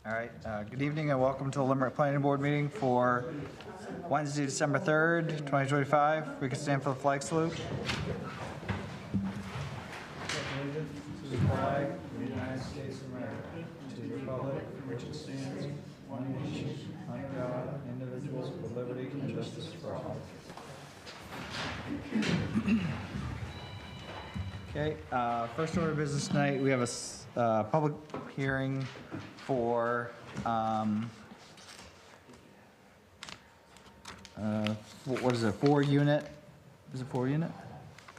All right, good evening and welcome to the Limerick Planning Board meeting for Wednesday, December 3rd, 2025. We can stand for the flag salute. To the flag of the United States of America, to the republic for which it stands, one nation, under God, indivisible, with liberty and justice for all. Okay, first order of business tonight, we have a public hearing for, what is it, 4-unit? Is it 4-unit?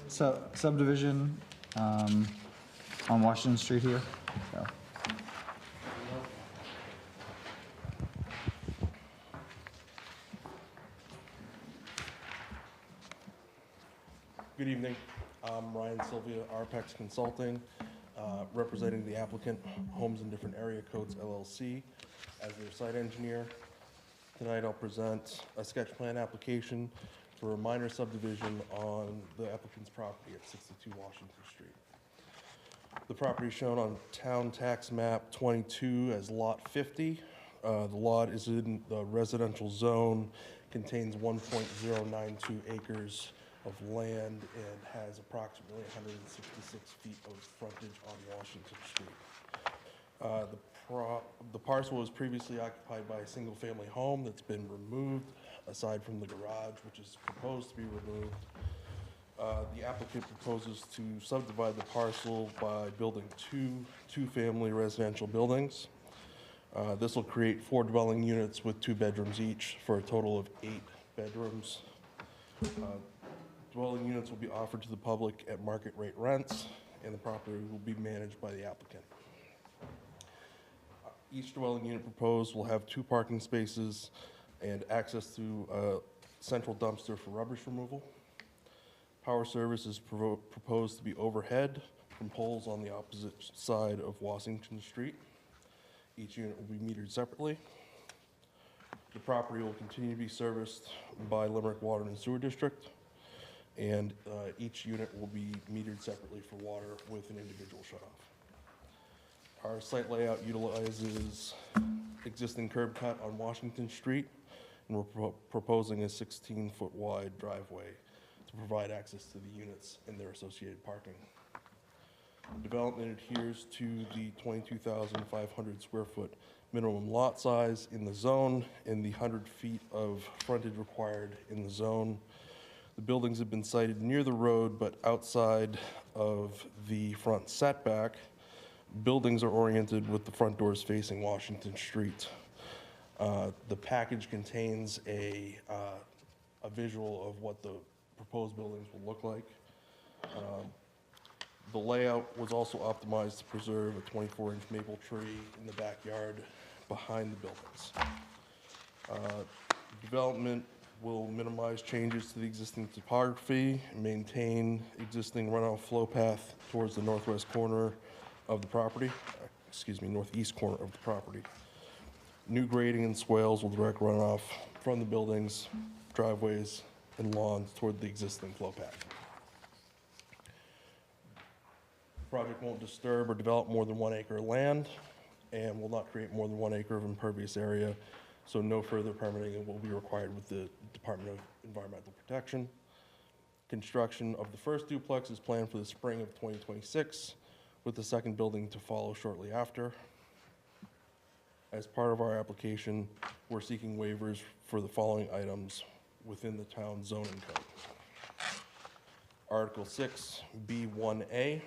So subdivision, on Washington Street here, so. Good evening. I'm Ryan Sylvia, Arpex Consulting, representing the applicant, Homes in Different Area Codes LLC, as their site engineer. Tonight I'll present a sketch plan application for a minor subdivision on the applicant's property at 62 Washington Street. The property is shown on Town Tax Map 22 as Lot 50. The lot is in the residential zone, contains 1.092 acres of land and has approximately 166 feet of frontage on Washington Street. The parcel was previously occupied by a single-family home that's been removed, aside from the garage, which is proposed to be removed. The applicant proposes to subdivide the parcel by building two-family residential buildings. This will create 4 dwelling units with 2 bedrooms each for a total of 8 bedrooms. Dwelling units will be offered to the public at market rate rents, and the property will be managed by the applicant. Each dwelling unit proposed will have 2 parking spaces and access to a central dumpster for rubbish removal. Power service is proposed to be overhead from poles on the opposite side of Washington Street. Each unit will be metered separately. The property will continue to be serviced by Limerick Water and Sewer District, and each unit will be metered separately for water with an individual shutoff. Our site layout utilizes existing curb cut on Washington Street, and we're proposing a 16-foot wide driveway to provide access to the units and their associated parking. Development adheres to the 22,500 square foot minimum lot size in the zone and the 100 feet of frontage required in the zone. The buildings have been sited near the road, but outside of the front setback. Buildings are oriented with the front doors facing Washington Street. The package contains a visual of what the proposed buildings will look like. The layout was also optimized to preserve a 24-inch maple tree in the backyard behind the buildings. Development will minimize changes to the existing topography, maintain existing runoff flow path towards the northwest corner of the property, northeast corner of the property. New grading and swales will direct runoff from the buildings, driveways, and lawns toward the existing flow path. The project won't disturb or develop more than 1 acre of land and will not create more than 1 acre of impervious area, so no further permitting will be required with the Department of Environmental Protection. Construction of the first duplex is planned for the spring of 2026, with the second building to follow shortly after. As part of our application, we're seeking waivers for the following items within the town zoning code. Article 6, B1A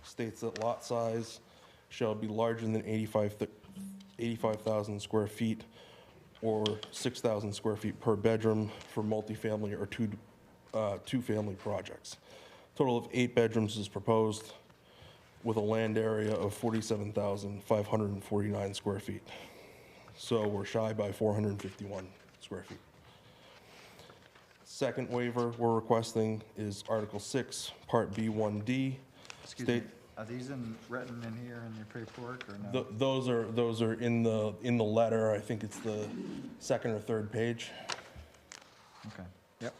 states that lot size shall be larger than 85,000 square feet or 6,000 square feet per bedroom for multifamily or two-family projects. Total of 8 bedrooms is proposed with a land area of 47,549 square feet. So we're shy by 451 square feet. Second waiver we're requesting is Article 6, Part B1D. Excuse me, are these written in here in your paperwork or no? Those are in the letter. I think it's the 2nd or 3rd page. Okay, yep.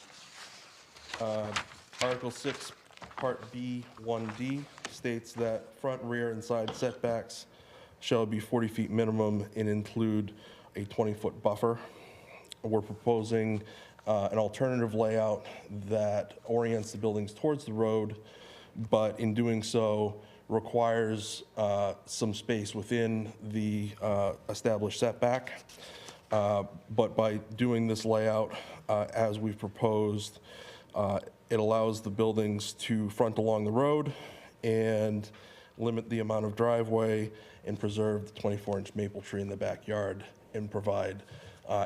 Article 6, Part B1D states that front, rear, and side setbacks shall be 40 feet minimum and include a 20-foot buffer. We're proposing an alternative layout that orients the buildings towards the road, but in doing so requires some space within the established setback. But by doing this layout as we've proposed, it allows the buildings to front along the road and limit the amount of driveway and preserve the 24-inch maple tree in the backyard and provide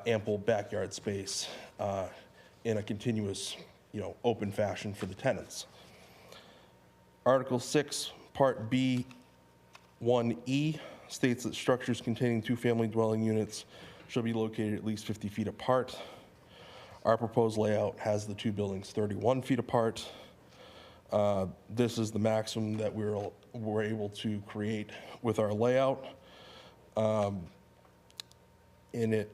ample backyard space in a continuous, open fashion for the tenants. Article 6, Part B, 1E states that structures containing two-family dwelling units shall be located at least 50 feet apart. Our proposed layout has the two buildings 31 feet apart. This is the maximum that we're able to create with our layout. And it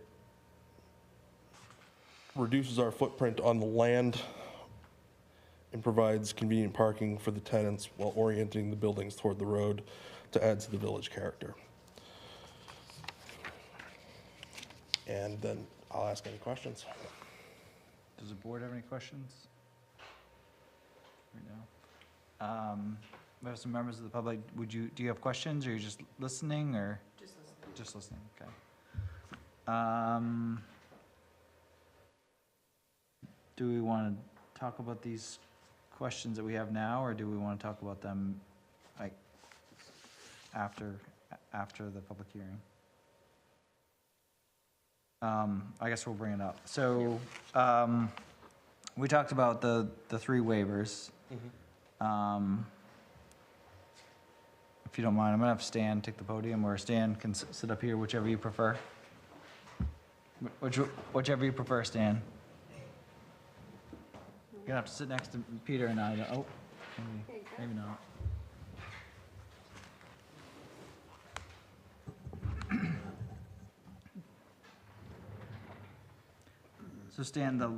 reduces our footprint on the land and provides convenient parking for the tenants while orienting the buildings toward the road to add to the village character. And then I'll ask any questions. Does the board have any questions? Right now? We have some members of the public. Do you have questions, or are you just listening, or? Just listening. Just listening, okay. Do we want to talk about these questions that we have now, or do we want to talk about them, like, after the public hearing? I guess we'll bring it up. So, we talked about the three waivers. If you don't mind, I'm gonna have Stan take the podium, or Stan can sit up here, whichever you prefer. Whichever you prefer, Stan. You're gonna have to sit next to Peter and I. Oh, maybe not. So Stan, the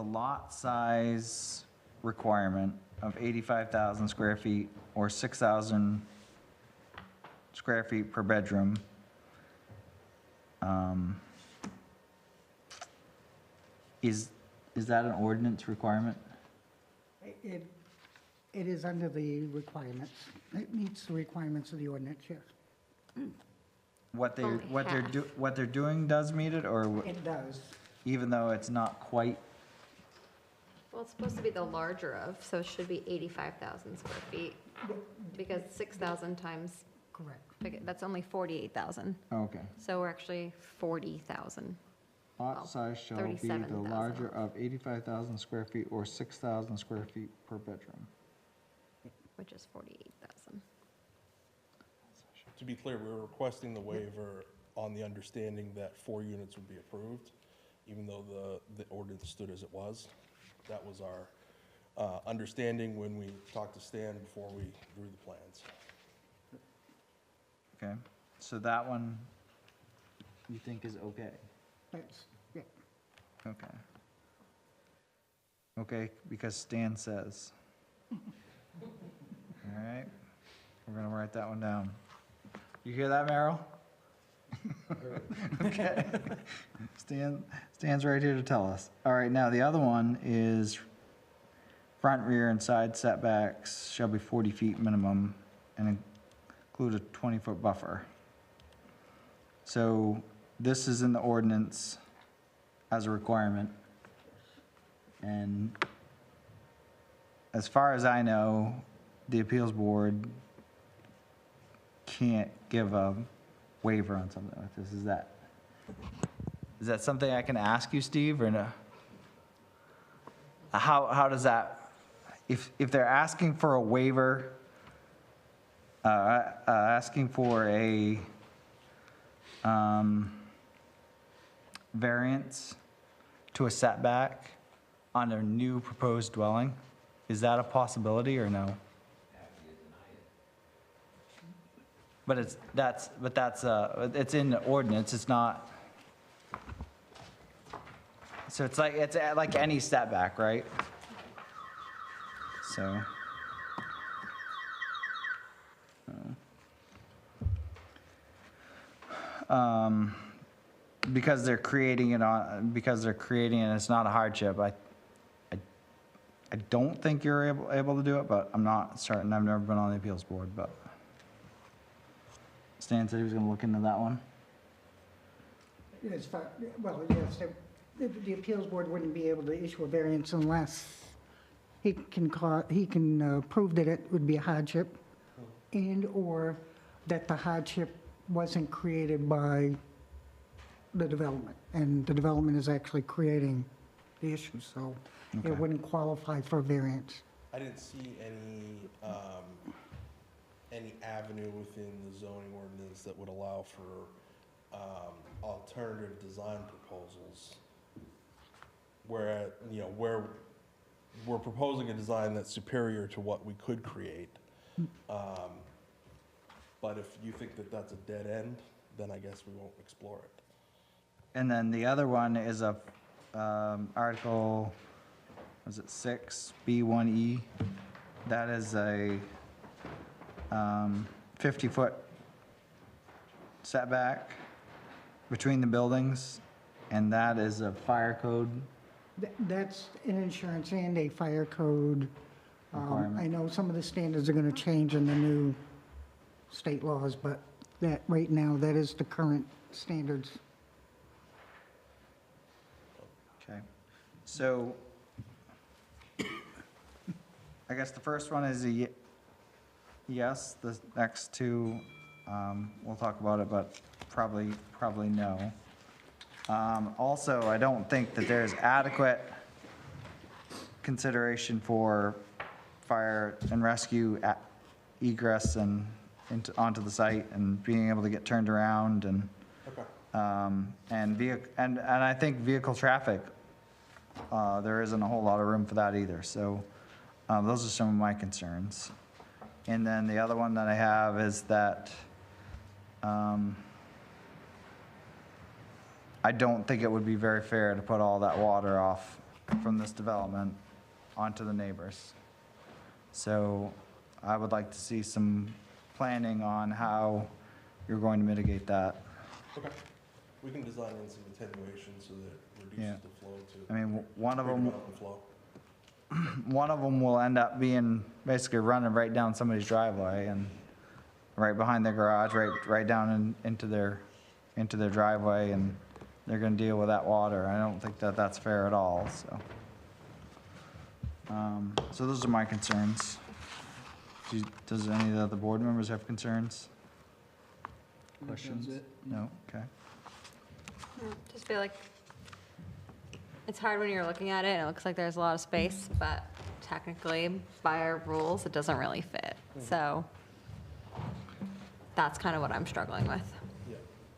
lot size requirement of 85,000 square feet or 6,000 square feet per bedroom, is that an ordinance requirement? It is under the requirements. It meets the requirements of the ordinance, yes. What Only they're doing does meet it, or It does. even though it's not quite? Well, it's supposed to be the larger of, so it should be 85,000 square feet, because 6,000 times, Correct. that's only 48,000. Okay. So we're actually 40,000, Lot size shall be the 37,000. larger of 85,000 square feet or 6,000 square feet per bedroom. which is 48,000. To be clear, we're requesting the waiver on the understanding that 4 units would be approved, even though the ordinance stood as it was. That was our understanding when we talked to Stan before we drew the plans. Okay, so that one you think is okay? That's, yeah. Okay. Okay, because Stan says. All right, we're gonna write that one down. You hear that, Merrill? Okay. Stan's right here to tell us. All right, now the other one is front, rear, and side setbacks shall be 40 feet minimum and include a 20-foot buffer. So this is in the ordinance as a requirement. And as far as I know, the appeals board can't give a waiver on something like this. Is that something I can ask you, Steve, or no? How does that, if they're asking for a waiver, asking for a variance to a setback on a new proposed dwelling, is that a possibility or no? But it's in the ordinance, it's not. So it's like any setback, right? So. because they're creating it it's not a hardship, I don't think you're able to do it, but I'm not certain, I've never been on the appeals board, but. Stan said he was gonna look into that one. As far, well, yes, the appeals board wouldn't be able to issue a variance unless he can prove that it would be a hardship and/or that the hardship wasn't created by the development, and the development is actually creating the issue, so Okay. it wouldn't qualify for a variance. I didn't see any avenue within the zoning ordinance that would allow for alternative design proposals. Where, you know, where we're proposing a design that's superior to what we could create. But if you think that that's a dead end, then I guess we won't explore it. And then the other one is a, Article, was it 6B1E? That is a 50-foot setback between the buildings, and that is a fire code. That's an insurance and a fire code. Requirement. I know some of the standards are going to change in the new state laws, but that, right now, that is the current standards. Okay, so I guess the first one is a yes, the next two, we'll talk about it, but probably no. Also, I don't think that there's adequate consideration for fire and rescue egress and onto the site and being able to get turned around and, Okay. and I think vehicle traffic, there isn't a whole lot of room for that either, so, those are some of my concerns. And then the other one that I have is that, I don't think it would be very fair to put all that water off from this development onto the neighbors. So I would like to see some planning on how you're going to mitigate that. Okay. We can design in some attenuation so that it Yeah. reduces the flow to. I mean, one of them, Redevelopment flow. one of them will end up being basically running right down somebody's driveway and right behind their garage, right down into their driveway, and they're gonna deal with that water. I don't think that that's fair at all, so. So those are my concerns. Does any of the other board members have concerns? Questions? No, okay. Just feel like it's hard when you're looking at it, and it looks like there's a lot of space, but technically, by our rules, it doesn't really fit. So that's kind of what I'm struggling with. Yeah.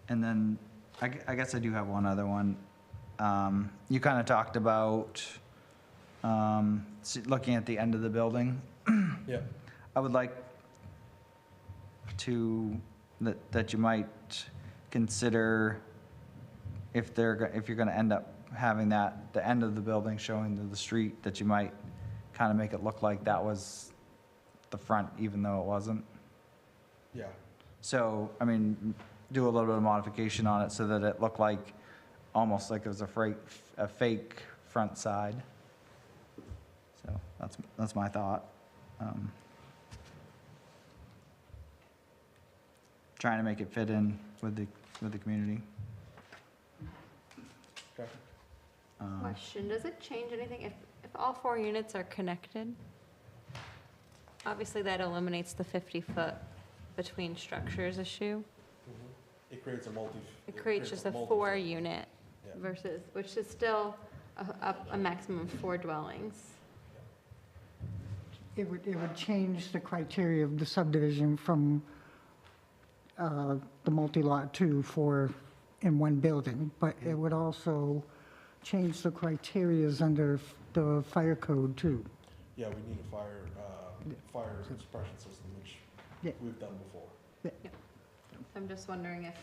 And then, I guess I do have one other one. You kind of talked about looking at the end of the building. Yeah. I would like that you might consider if you're gonna end up having the end of the building showing to the street, that you might kind of make it look like that was the front, even though it wasn't. Yeah. So, I mean, do a little bit of modification on it so that it looked like, almost like it was a fake front side. So, that's my thought. Trying to make it fit in with the community. Okay. Question, does it change anything if all 4 units are connected? Obviously, that eliminates the 50-foot between structures issue. It creates a It creates just a multi- 4-unit Yeah. versus, which is still a maximum of 4 dwellings. It would change the criteria of the subdivision from the multi-lot to 4 in one building, but it would also change the criterias under the fire code too. Yeah, we need a fire suppression system, which Yeah. we've done before. I'm just wondering if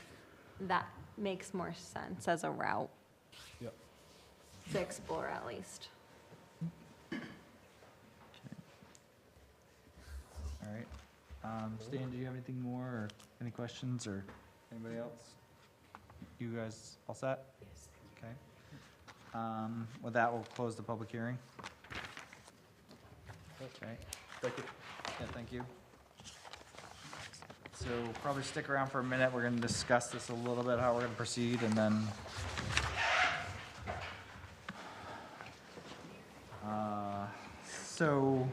that makes more sense as a route Yep. to explore at least. All right. Stan, do you have anything more, or any questions, or anybody else? You guys all set? Yes. Okay. With that, we'll close the public hearing. Okay, Thank you. yeah, thank you. So probably stick around for a minute. We're gonna discuss this a little bit, how we're gonna proceed, and then so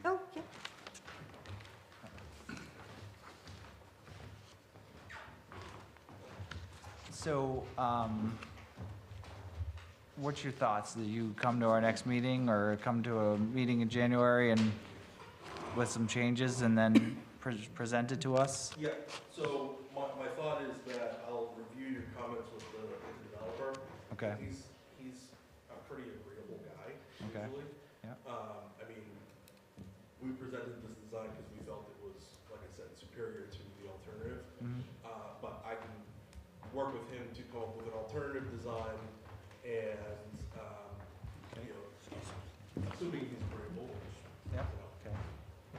Oh, yeah. So, what's your thoughts? Do you come to our next meeting or come to a meeting in January and with some changes and then present it to us? Yeah, so my thought is that I'll review your comments with the developer. Okay. He's a pretty agreeable guy, Okay. usually. Yeah. I mean, we presented this design because we felt it was, like I said, superior to the alternative. Mhm. But I can work with him to come up with an alternative design and, you know, assuming he's agreeable, which, Yep. you know, Okay.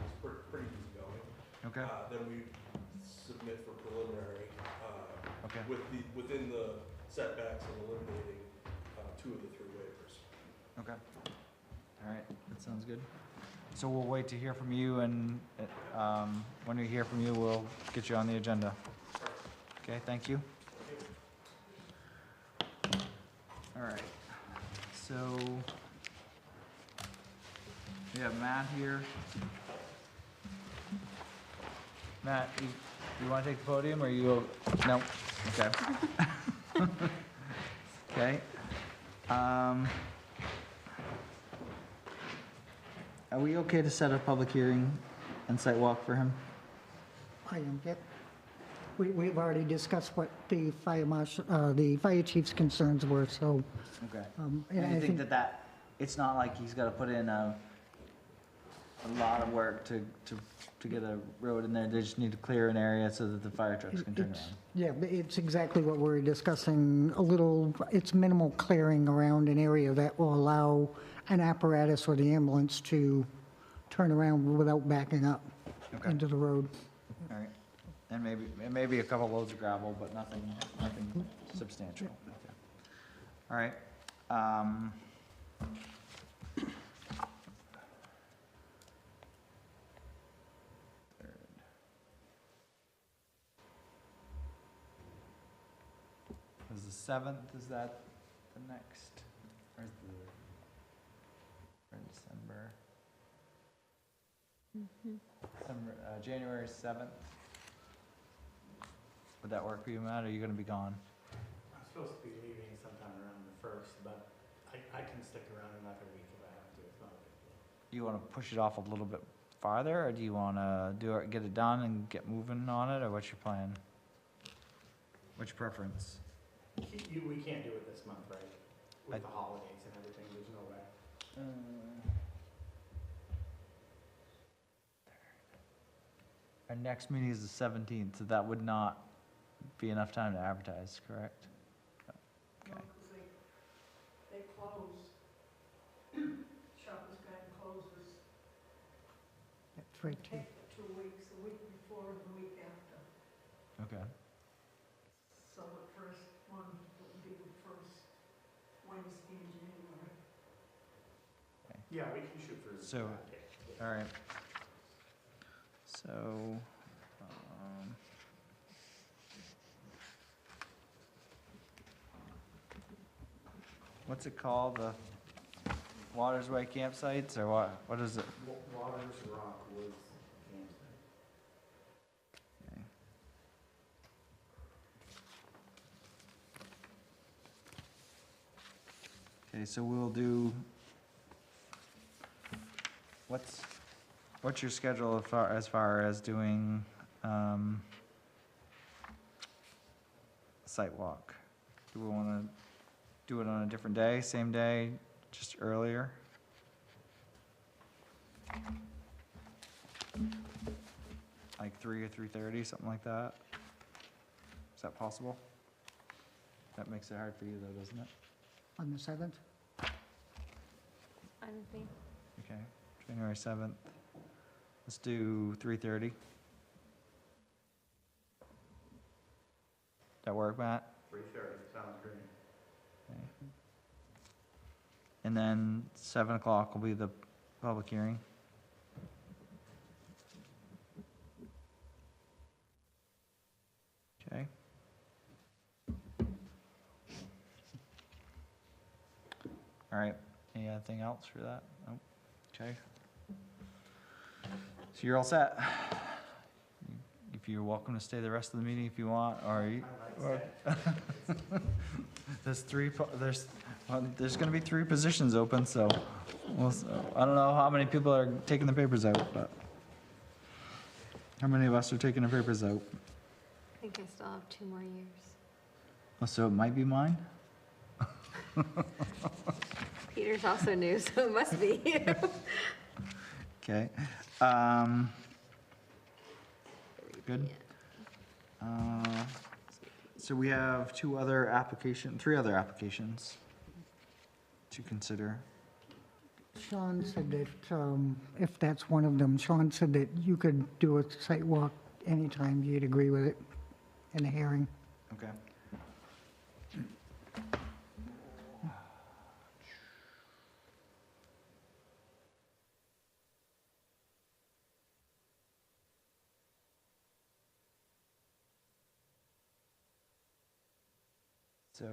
is pretty easygoing. Okay. Then we submit for preliminary, Okay. within the setbacks and eliminating, 2 of the 3 waivers. Okay. All right, that sounds good. So we'll wait to hear from you, and when we hear from you, we'll get you on the agenda. Okay, thank you. All right, so we have Matt here. Matt, you want to take the podium, or you, no? Okay. Okay. Are we okay to set a public hearing and site walk for him? I am, yep. We've already discussed what the fire chief's concerns were, so, Okay. and And I you think think, that, it's not like he's gotta put in a lot of work to get a road in there, they just need to clear an area so that the fire trucks can turn it's, around? yeah, it's exactly what we're discussing, it's minimal clearing around an area that will allow an apparatus or the ambulance to turn around without backing up Okay. into the road. All right, and maybe a couple loads of gravel, but nothing substantial. Okay. All right, third. Is the 7th, is that the next, or is or December? December, January 7th? Would that work for you, Matt, or are you gonna be gone? I'm supposed to be leaving sometime around the 1st, but I can stick around another week if I have to, it's not a big deal. Do you wanna push it off a little bit farther, or do you wanna get it done and get moving on it, or what's your plan? What's your preference? We can't do it this month, right? I- With the holidays and everything, there's no way. Our next meeting is the 17th, so that would not be enough time to advertise, correct? Okay. They close, Shoppers Garden closes, That's right, too. take the 2 weeks, the week before and the week after. Okay, So the first one would be the first Wednesday in January. Yeah, we can shoot for. So- that day. Yeah. all right. So, what's it called, the Watersway campsites, or what is it? Waters, Rock, Woods, campsite. Okay. Okay, so we'll do, what's your schedule as far as doing, site walk? Do we wanna do it on a different day, same day, just earlier? Like 3 or 3:30, something like that? Is that possible? That makes it hard for you though, doesn't it? On the 7th? Fine with me. Okay, January 7th. Let's do 3:30. That work, Matt? For sure, sounds great. And then 7 o'clock will be the public hearing. Okay. All right, anything else for that? Nope. Okay. So you're all set. If you're welcome to stay the rest of the meeting if you want, or you, there's there's gonna be 3 positions open, so, I don't know how many people are taking the papers out, but how many of us are taking the papers out? I think I still have 2 more years. Oh, so it might be mine? Peter's also new, so it must be you. Okay. Good. So we have 3 other applications to consider. Sean said that, if that's one of them, Sean said that you could do a site walk anytime you'd agree with it in a hearing. Okay. So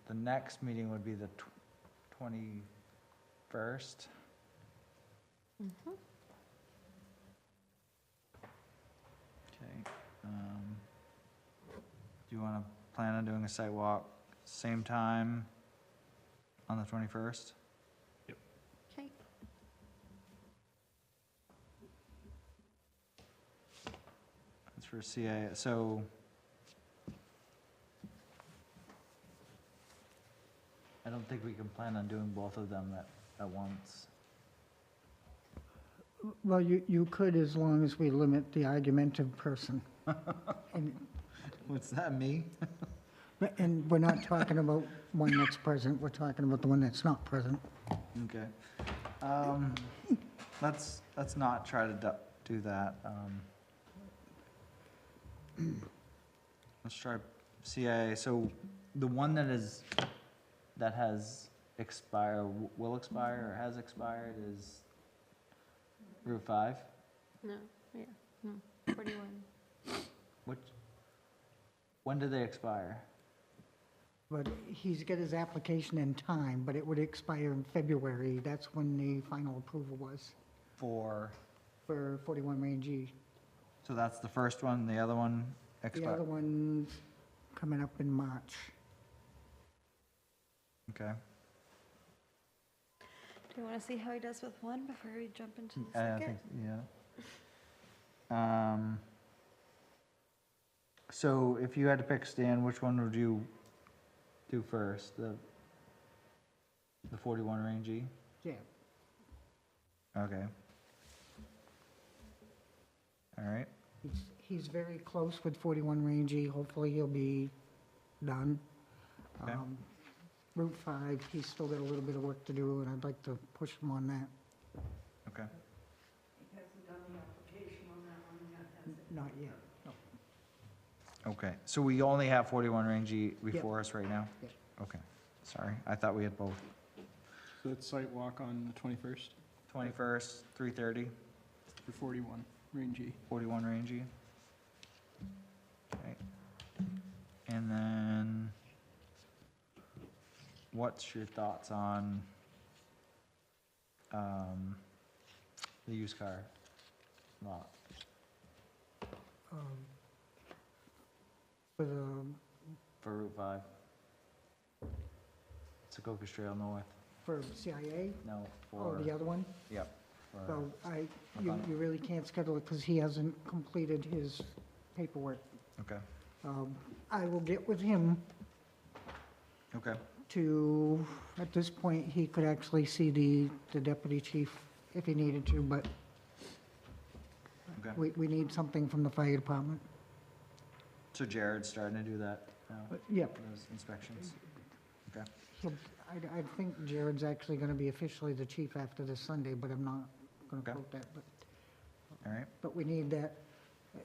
the next meeting would be the 21st. Okay. Do you want to plan on doing a site walk same time on the 21st? Okay. That's for CA, so. I don't think we can plan on doing both of them at once. Well, you could, as long as we limit the argumentative person. And What's that, me? and we're not talking about one that's present, we're talking about the one that's not present. Okay. Let's not try to do that. Let's try CIA. So the one that has expired, will expire, or has expired is Route 5? No, yeah, no, 41. When do they expire? But he's got his application in time, but it would expire in February. That's when the final approval was For, for 41 Range E. so that's the first one, the other one The expire? other one's coming up in March. Okay. Do you want to see how he does with one before we jump into the I second? think, yeah. So if you had to pick, Stan, which one would you do first? The 41 Range E? Yeah. Okay. All right. He's very close with 41 Range E. Hopefully he'll be done. Okay. Route 5, he's still got a little bit of work to do, and I'd like to push him on that. Okay. He hasn't done the application on that one yet, has he? Not yet, no. Okay. So we only have 41 Range E before us right now? Yep. Okay. Sorry. I thought we had both. So it's site walk on the 21st 21st, 3:30, for 41, Range E. 41 Range E. Okay. And then, what's your thoughts on the used car lot? For the, For Route 5? Secocas Trail North, for CIA? no, Oh, for, the other one? yep. for- Well, you really can't schedule it because he hasn't completed his paperwork. Okay, I will get with him okay, to, at this point, he could actually see the deputy chief if he needed to, but okay. we need something from the fire department. So Jared's starting to do that now, But, yeah, those inspections? Okay, I think Jared's actually gonna be officially the chief after this Sunday, but I'm not gonna Okay. quote that, all right, but we need that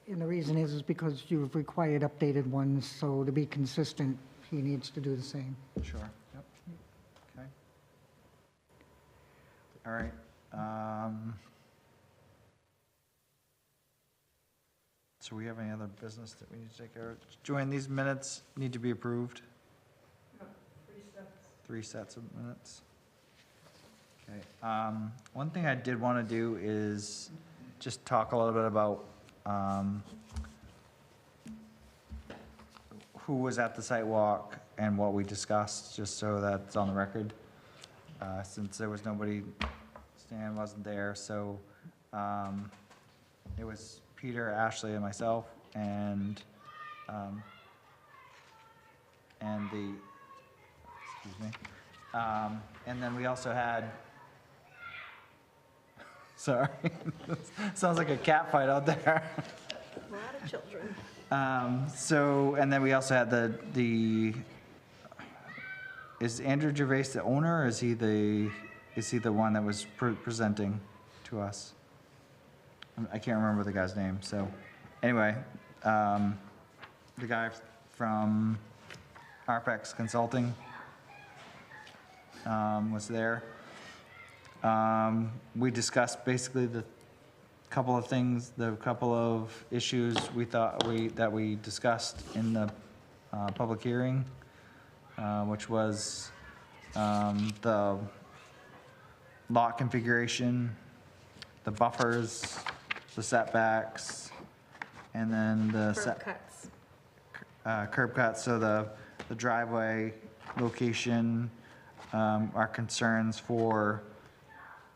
And the reason is because you've required updated ones, so to be consistent, he needs to do the same. Sure, yep. Okay. All right. So we have any other business that we need to take care of? Joanne, these minutes need to be approved? Yeah, 3 steps. 3 sets of minutes. Okay. One thing I did want to do is just talk a little bit about who was at the site walk and what we discussed, just so that's on the record. Since there was nobody, Stan wasn't there, so it was Peter, Ashley, and myself, and the, excuse me. And then we also had, sorry, sounds like a cat fight out there. A lot of children. So, and then we also had is Andrew Gervais the owner, or is he the one that was presenting to us? I can't remember the guy's name, so, anyway, the guy from Arpex Consulting, was there. We discussed basically the couple of issues we thought that we discussed in the public hearing, which was the lot configuration, the buffers, the setbacks, and then the Curb cuts. curb cuts, so the driveway location, our concerns for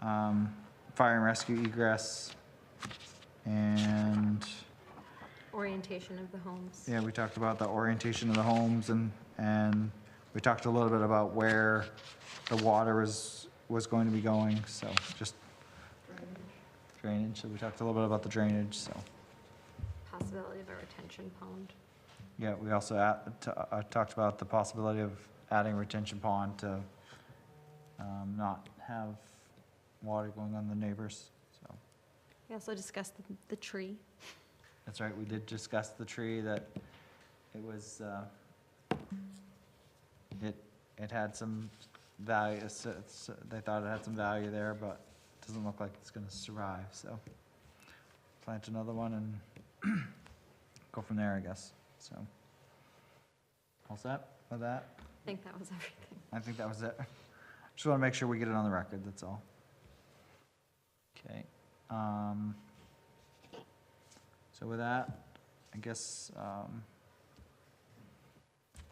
fire and rescue egress, and, Orientation of the homes. yeah, we talked about the orientation of the homes, and we talked a little bit about where the water was going to be going, so just drainage, so we talked a little bit about the drainage, so. Possibility of a retention pond. Yeah, we also talked about the possibility of adding a retention pond to not have water going on the neighbors, so. We also discussed the tree. That's right, we did discuss the tree, that it was, it had some value, they thought it had some value there, but it doesn't look like it's gonna survive, so. Plant another one and go from there, I guess, so. All set with that? I think that was everything. I think that was it. Just want to make sure we get it on the record, that's all. Okay. So with that, I guess,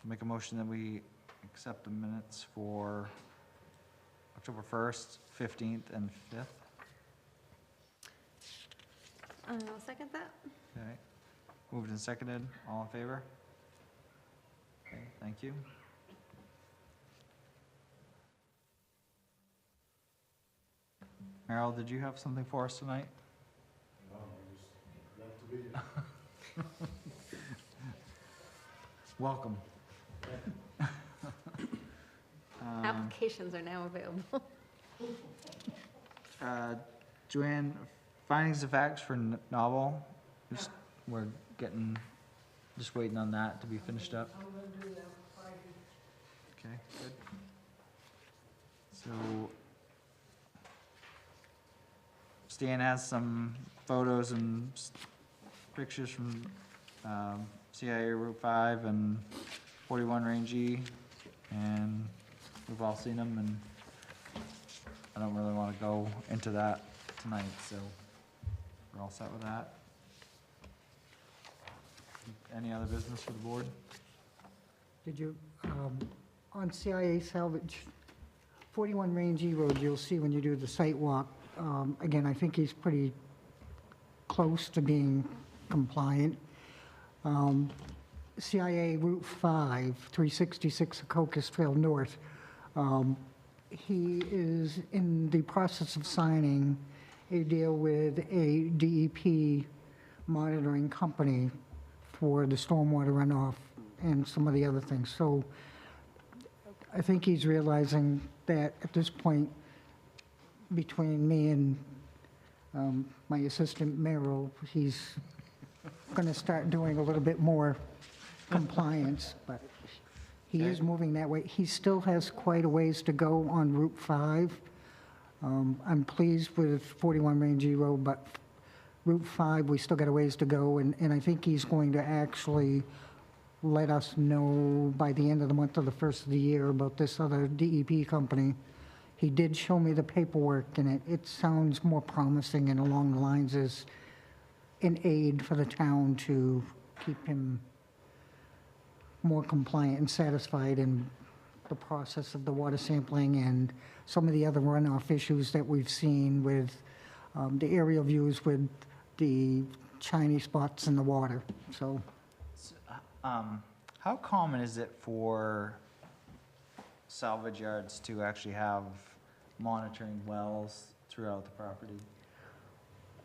make a motion that we accept the minutes for October 1st, 15th, and 5th. I'll second that. Okay. Moved and seconded, all in favor? Okay, thank you. Merrill, did you have something for us tonight? No, I just love to be here. Welcome. Applications are now available. Joanne, findings of facts for novel, we're just waiting on that to be finished up. I'm gonna do that Friday. Okay, good. So, Stan has some photos and pictures from CIA Route 5 and 41 Range E, and we've all seen them, and I don't really want to go into that tonight, so we're all set with that. Any other business for the board? Did you, on CIA salvage, 41 Range E Road, you'll see when you do the site walk, again, I think he's pretty close to being compliant. CIA Route 5, 366 Secocas Trail North, he is in the process of signing a deal with a DEP monitoring company for the stormwater runoff and some of the other things. So I think he's realizing that at this point, between me and my assistant Merrill, he's going to start doing a little bit more compliance, but he is moving that way. He still has quite a ways to go on Route 5. I'm pleased with 41 Rangy Road, but Route 5, we still got a ways to go, and I think he's going to actually let us know by the end of the month or the first of the year about this other DEP company. He did show me the paperwork, and it sounds more promising and along the lines as an aid for the town to keep him more compliant and satisfied in the process of the water sampling and some of the other runoff issues that we've seen with the aerial views with the shiny spots in the water, so. How common is it for salvage yards to actually have monitoring wells throughout the property?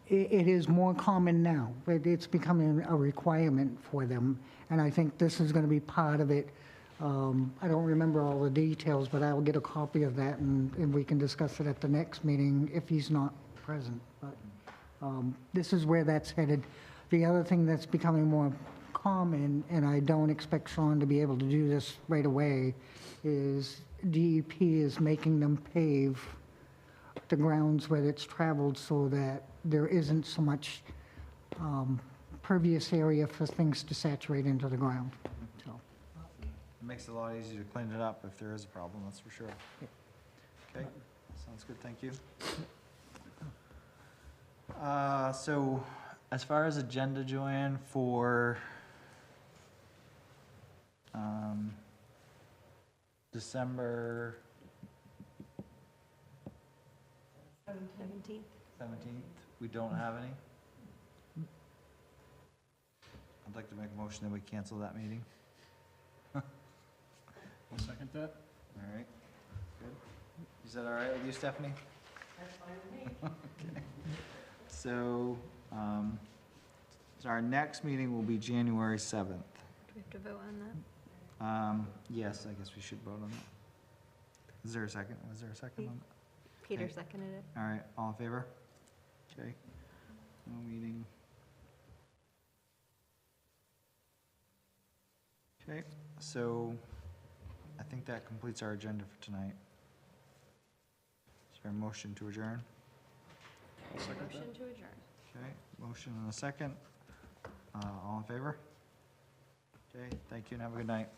It is more common now, but it's becoming a requirement for them, and I think this is going to be part of it. I don't remember all the details, but I'll get a copy of that, and we can discuss it at the next meeting if he's not present. But this is where that's headed. The other thing that's becoming more common, and I don't expect Sean to be able to do this right away, is DEP is making them pave the grounds where it's traveled so that there isn't so much pervious area for things to saturate into the ground. So, It makes it a lot easier to clean it up if there is a problem, that's for sure. Okay, sounds good, thank you. So, as far as agenda, Joanne, for December 17th. 17th, we don't have any? I'd like to make a motion that we cancel that meeting. I'll second that. All right, good. Is that all right with you, Stephanie? That's fine with me. Okay. So, so our next meeting will be January 7th. Do we have to vote on that? Yes, I guess we should vote on that. Is there a second? Was there a second on that? Peter Okay. seconded it. All right, all in favor? Okay. No meeting. Okay, so I think that completes our agenda for tonight. Is there a motion to adjourn? I'll second that. Motion to adjourn. Okay, motion and a second. All in favor? Okay, thank you and have a good night.